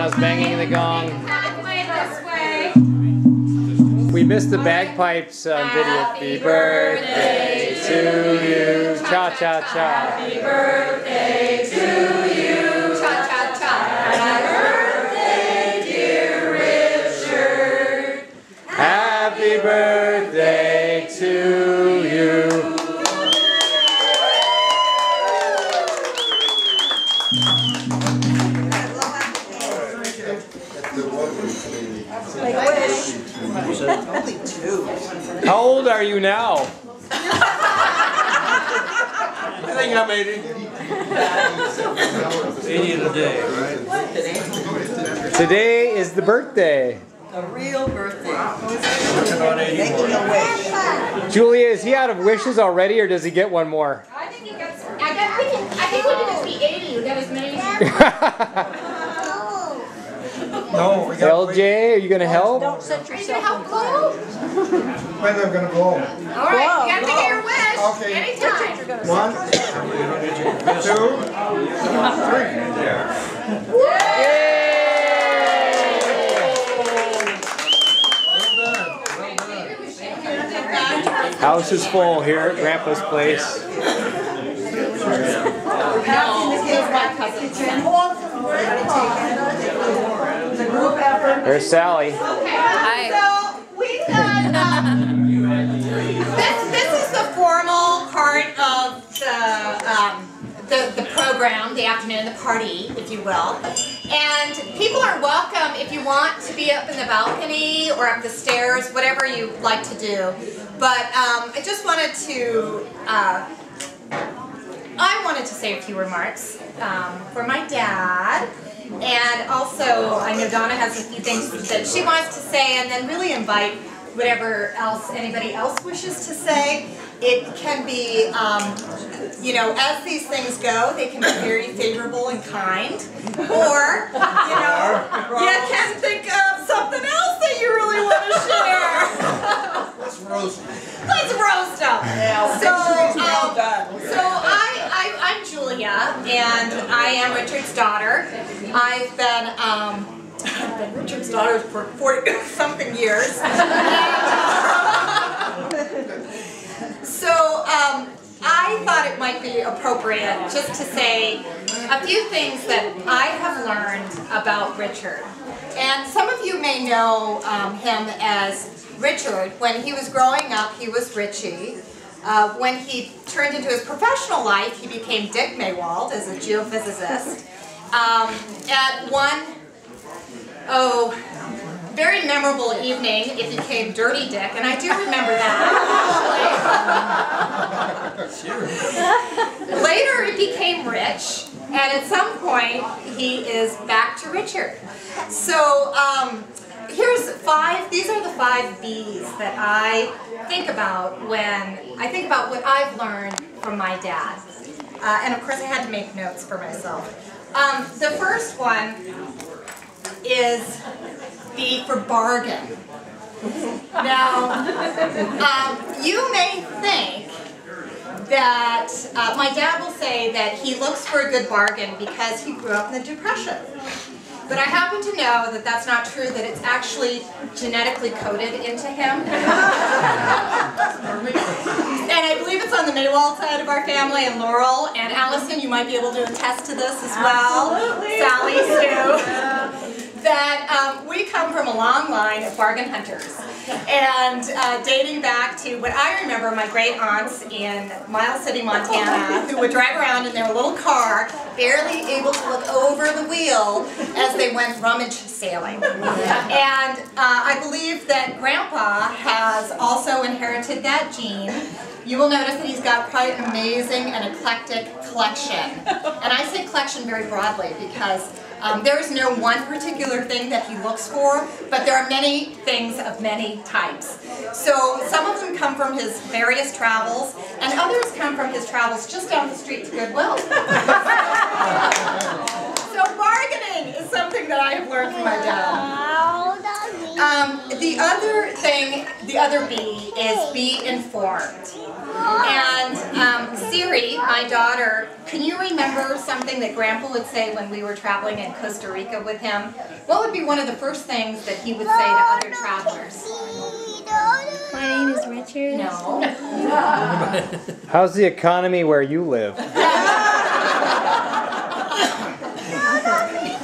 grandma's banging the gong. We missed the bagpipes on video. Happy birthday to you. Cha cha cha. Happy birthday to you. Cha cha cha. Happy birthday, dear Richard. Happy birthday to you. Only 2. How old are you now? I think I'm 80. 80 today, right? Today is the birthday. A real birthday. About 81. Making a wish. Julia, is he out of wishes already, or does he get one more? I think he gets. I think when you just be 80, you get as many. No, we got LJ, are you going to help? Don't set Are you gonna help Chloe? when they're going to go. All right, you gotta take your wish. Okay. Anytime. 1, 2, 3. House is full here at Grandpa's place. There's Sally. Hi. So we've got this is the formal part of the program, the afternoon, the party, if you will. And people are welcome if you want to be up in the balcony or up the stairs, whatever you like to do. But I just wanted to say a few remarks for my dad. And also, I know Donna has a few things that she wants to say, and then really invite whatever else anybody else wishes to say. It can be, you know, as these things go, they can be very favorable and kind, or, you know, you can think of something else that you really want to share. Let's roast. Let's roast them. Yeah, I'm Julia, and I am Richard's daughter. I've been Richard's daughter for 40-something years. So I thought it might be appropriate just to say a few things that I have learned about Richard. And some of you may know him as Richard. When he was growing up, he was Richie. When he turned into his professional life, he became Dick Maywald as a geophysicist. At one, very memorable evening, it became Dirty Dick, and I do remember that. Later, it became Rich, and at some point, he is back to Richard. So, here's 5, these are the 5 B's that I think about when I think about what I've learned from my dad. And of course I had to make notes for myself. The first one is B for bargain. Now, you may think that my dad will say that he looks for a good bargain because he grew up in the Depression. But I happen to know that that's not true, that it's actually genetically coded into him. And I believe it's on the Maywald side of our family in Laurel. And Allison, you might be able to attest to this as well. Absolutely. Sally, too. That we come from a long line of bargain hunters. And dating back to what I remember my great aunts in Miles City, Montana, who would drive around in their little car, barely able to look over the wheel as they went rummage sailing. And I believe that Grandpa has also inherited that gene. You will notice that he's got quite an amazing and eclectic collection. And I say collection very broadly because there is no one particular thing that he looks for, but there are many things of many types. So some of them come from his various travels, and others come from his travels just down the street to Goodwill. So bargaining is something that I have learned from my dad. The other thing, the other B is be informed. And Siri, my daughter, can you remember something that Grandpa would say when we were traveling in Costa Rica with him? What would be one of the first things that he would say to other travelers? My name is Richard. No. How's the economy where you live?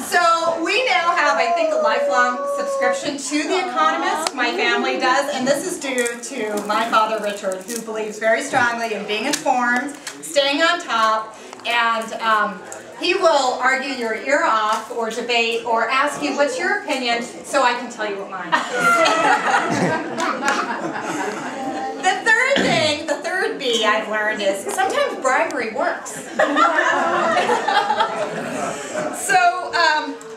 So we now have, I think, a lifelong subscription to The Economist. My family does, and this is due to my father, Richard, who believes very strongly in being informed, staying on top, and he will argue your ear off or debate or ask you what's your opinion so I can tell you what mine is. The third thing, the third B I've learned is sometimes bribery works. So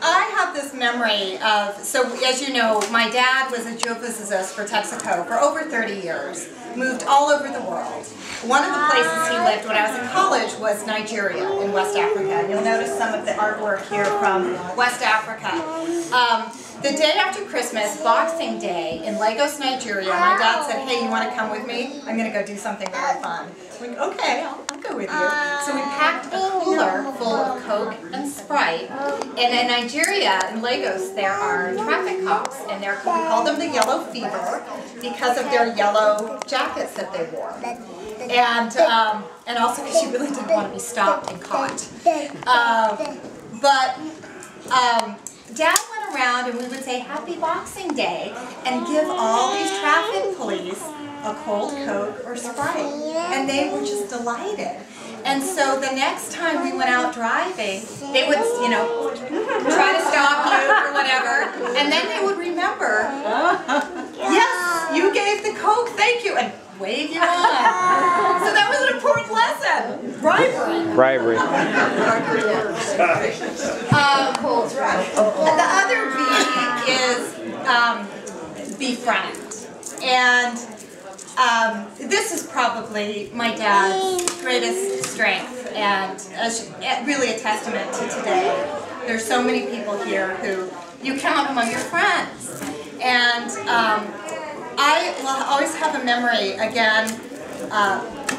I have this memory of, so as you know, my dad was a geophysicist for Texaco for over 30 years, moved all over the world. One of the places he lived when I was in college was Nigeria in West Africa. You'll notice some of the artwork here from West Africa. The day after Christmas, Boxing Day, in Lagos, Nigeria, my dad said, hey, you want to come with me? I'm going to go do something really fun. We went, okay, I'll go with you. So we packed a cooler full of Coke and Sprite. And in Nigeria, in Lagos, there are traffic cops, and we call them the Yellow Fever because of their yellow jackets that they wore. And also because you really didn't want to be stopped and caught. Dad went around and we would say Happy Boxing Day and give all these traffic police a cold Coke or Sprite. And they were just delighted. And so the next time we went out driving, they would, you know, try to stop you or whatever. And then they would remember, yes, you gave the Coke, thank you. And wave you on. So that was an important lesson. Bribery. Bribery. The other B is befriend. And this is probably my dad's greatest strength and really a testament to today. There's so many people here who you count among your friends. And I will always have a memory, again,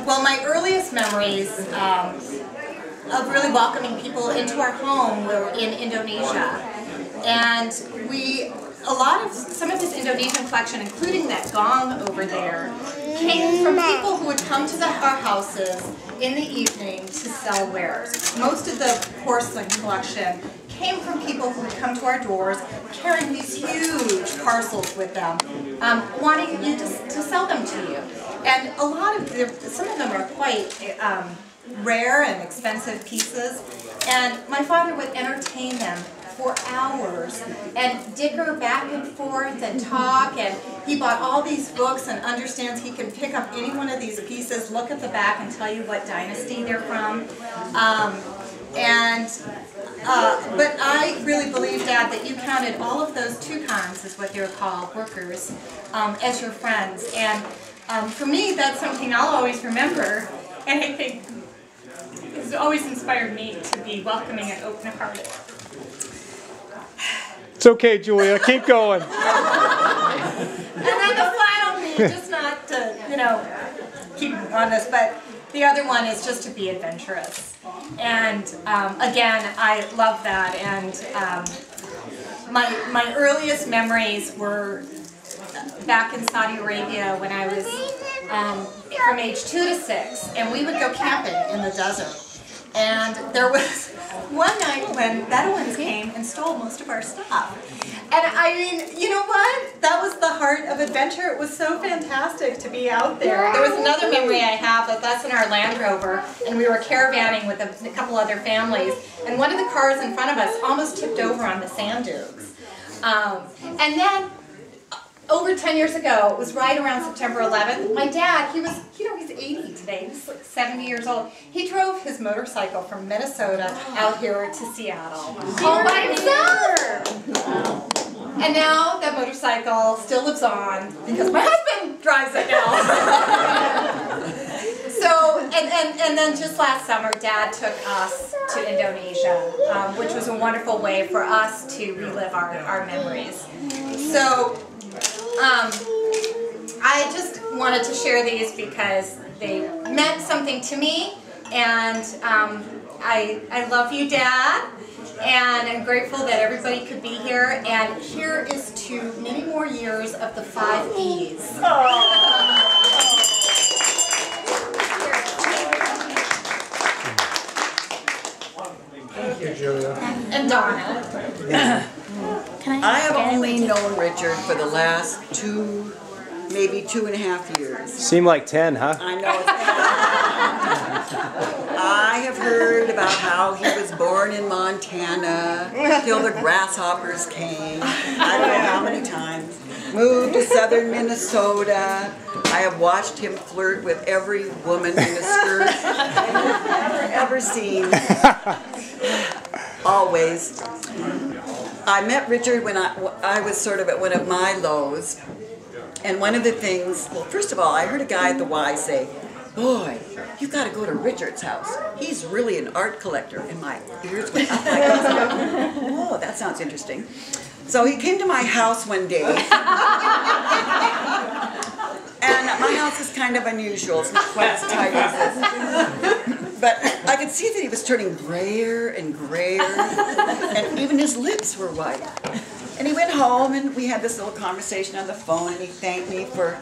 well, my earliest memories of really welcoming people into our home were in Indonesia. And some of this Indonesian collection, including that gong over there, came from people who would come to our houses in the evening to sell wares. Most of the porcelain collection came from people who would come to our doors carrying these huge parcels with them, wanting you to sell them to you. And some of them are quite rare and expensive pieces. And my father would entertain them for hours and dicker back and forth and talk, and he bought all these books and understands he can pick up any one of these pieces, look at the back and tell you what dynasty they're from. But I really believe, Dad, that you counted all of those toucans, is what they're called, workers, as your friends. And for me, that's something I'll always remember, and I think it's always inspired me to be welcoming and open-hearted. It's okay, Julia. Keep going. And then the final B, just not to, keep on this, but the other one is just to be adventurous. And again, I love that. And my earliest memories were back in Saudi Arabia when I was from age 2 to 6, and we would go camping in the desert. And there was one night when Bedouins came and stole most of our stuff. And I mean, you know what? That was the heart of adventure. It was so fantastic to be out there. There was another memory I have that's in our Land Rover, and we were caravanning with a couple other families, and one of the cars in front of us almost tipped over on the sand dunes. And then, over 10 years ago, it was right around September 11th, my dad, he's 80 today, he's like 70 years old. He drove his motorcycle from Minnesota out here to Seattle, all by himself. And now that motorcycle still lives on because my husband drives it now. So, and then just last summer, Dad took us to Indonesia, which was a wonderful way for us to relive our memories. So, I just wanted to share these because they meant something to me, and I love you, Dad, and I'm grateful that everybody could be here, and here is to many more years of the 5 E's. Thank you, Julia. And Donna. I have only known Richard for the last maybe 2.5 years. Seemed like 10, huh? I know it's I have heard about how he was born in Montana till the grasshoppers came. I don't know how many times. Moved to southern Minnesota. I have watched him flirt with every woman in a skirt I've ever seen. Always. I met Richard when I was sort of at one of my lows. And one of the things, well, first of all, I heard a guy at the Y say, "Boy, you've got to go to Richard's house. He's really an art collector." And my ears went up like this. Oh, that sounds interesting. So he came to my house one day. And my house is kind of unusual. It's not quite as tight as this. But I could see that he was turning grayer and grayer. And even his lips were white. And he went home and we had this little conversation on the phone, and he thanked me for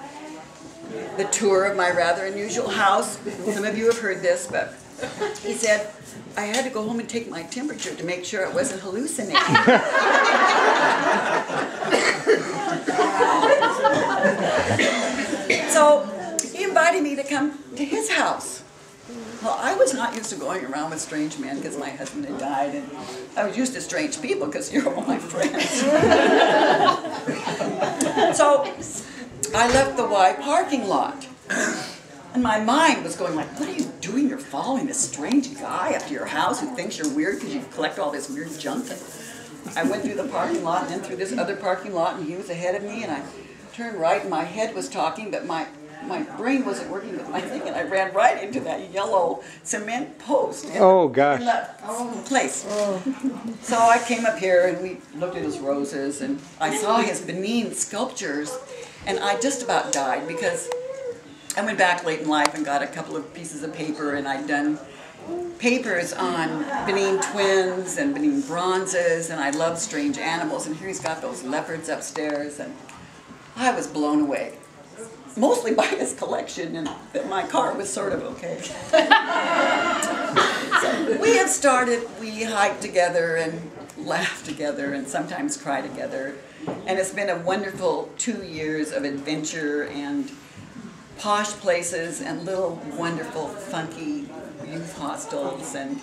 the tour of my rather unusual house. Some of you have heard this, but he said, I had to go home and take my temperature to make sure I wasn't hallucinating. So he invited me to come to his house. Well, I was not used to going around with strange men because my husband had died, and I was used to strange people because you're all my friends. So I left the Y parking lot, and my mind was going like, what are you doing? You're following this strange guy up to your house who thinks you're weird because you collect all this weird junk. And I went through the parking lot and then through this other parking lot, and he was ahead of me, and I turned right and my head was talking, but my brain wasn't working with my thing, and I ran right into that yellow cement post in that place. So I came up here and we looked at his roses, and I saw his Benin sculptures, and I just about died because I went back late in life and got a couple of pieces of paper, and I'd done papers on Benin twins and Benin bronzes, and I love strange animals, and here he's got those leopards upstairs, and I was blown away. Mostly by his collection, and that my car was sort of okay. So we hike together and laugh together and sometimes cry together. And it's been a wonderful 2 years of adventure and posh places and little wonderful funky youth hostels, and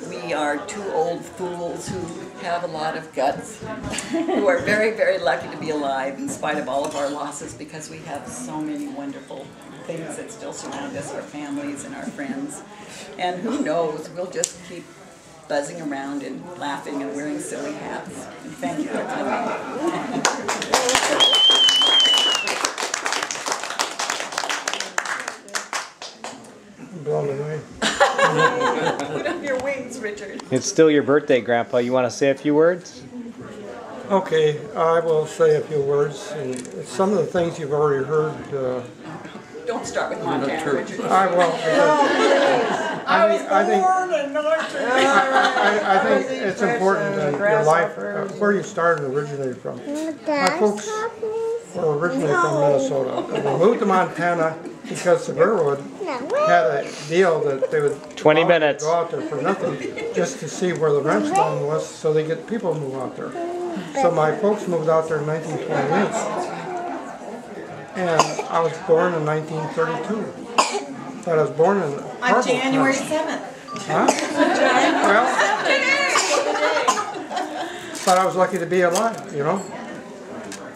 we are 2 old fools who have a lot of guts, who are very, very lucky to be alive in spite of all of our losses, because we have so many wonderful things that still surround us, our families and our friends. And who knows, we'll just keep buzzing around and laughing and wearing silly hats. And thank you for coming. Blown away. Put on your wings, Richard. It's still your birthday, Grandpa. You want to say a few words? Okay, I will say a few words. And some of the things you've already heard. Don't start with Montana, Richard. I will. I think it's important in your life where you started and originated from. My folks were originally from Minnesota. And they moved to Montana because the railroad had a deal that they would 20 minutes. go out there for nothing just to see where the ranch land was, so they get people to move out there. So my folks moved out there in 1928, and I was born in 1932. But I was born in On January 7th. Huh? Well, but I was lucky to be alive, you know.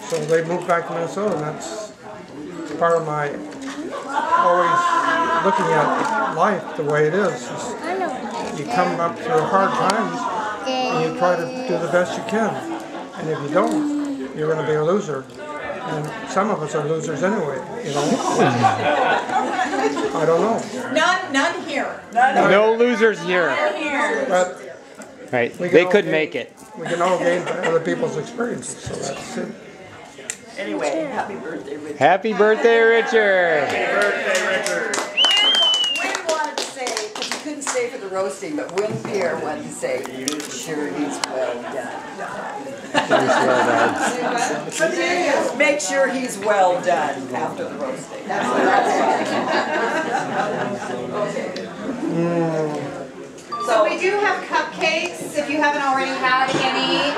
So they moved back to Minnesota, and that's part of my always looking at life the way it is. You come up through hard times and you try to do the best you can. And if you don't, you're going to be a loser. And some of us are losers anyway, you know. I don't know. None here. No losers here. But Right. They could make it. we can all gain from other people's experiences, so that's it. Anyway, happy birthday, Richard. Happy birthday, Richard. Happy birthday, Richard. stay for the roasting, but Win Pierre wanted to say, sure he's well done. Make sure he's well done after the roasting. So we do have cupcakes, if you haven't already had any.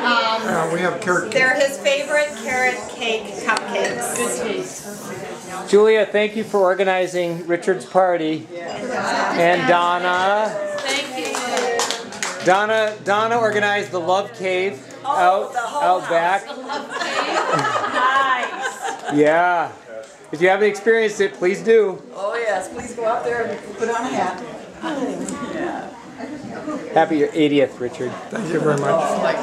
We have carrot cake. They're his favorite carrot cake cupcakes. Good taste. Julia, thank you for organizing Richard's party. And Donna. Thank you. Donna organized the Love Cave out back. Nice. Yeah. If you haven't experienced it, please do. Oh yes, please go out there and put on a hat. Yeah. Happy your 80th, Richard. Thank you very much. Oh my